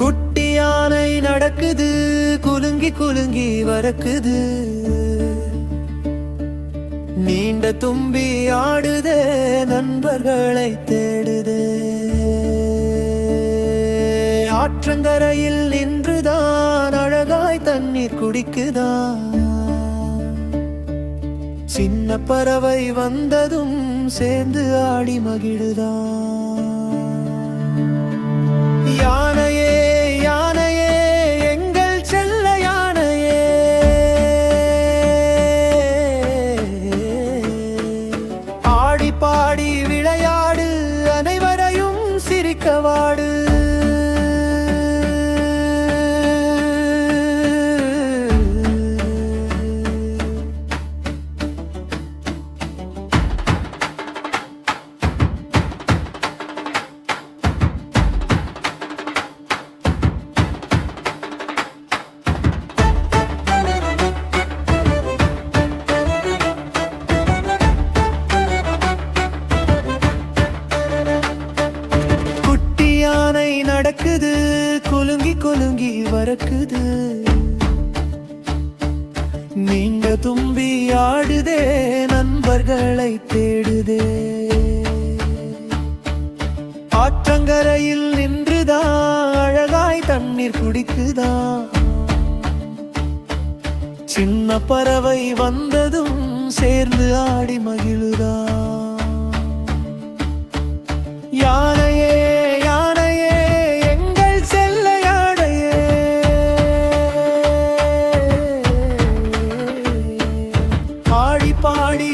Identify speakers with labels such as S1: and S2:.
S1: குட்டி யானை நடக்குது, குலுங்கி குலுங்கி வரக்குது. நீண்ட தும்பி ஆடுதே, நண்பர்களை தேடுதே. ஆற்றங்கரையில் நின்றுதான் அழகாய் தண்ணீர் குடிக்குதான். சின்ன பறவை வந்ததும் சேர்ந்து ஆடி மகிழுதான். யானையே யானையே எங்கள் செல்ல யானையே, ஆடி பாடி விளையாடு, அனைவரையும் சிரிக்கவாடு. நடக்குது, குலுங்கி குலுங்கி வரக்குது. நீண்ட தும்பி ஆடுதே, நண்பர்களை தேடுதே. ஆற்றங்கரையில் நின்றுதான் அழகாய் தண்ணீர் குடிக்குதான். சின்ன பறவை வந்ததும் சேர்ந்து ஆடி மகிழுதான். யானையே பாடி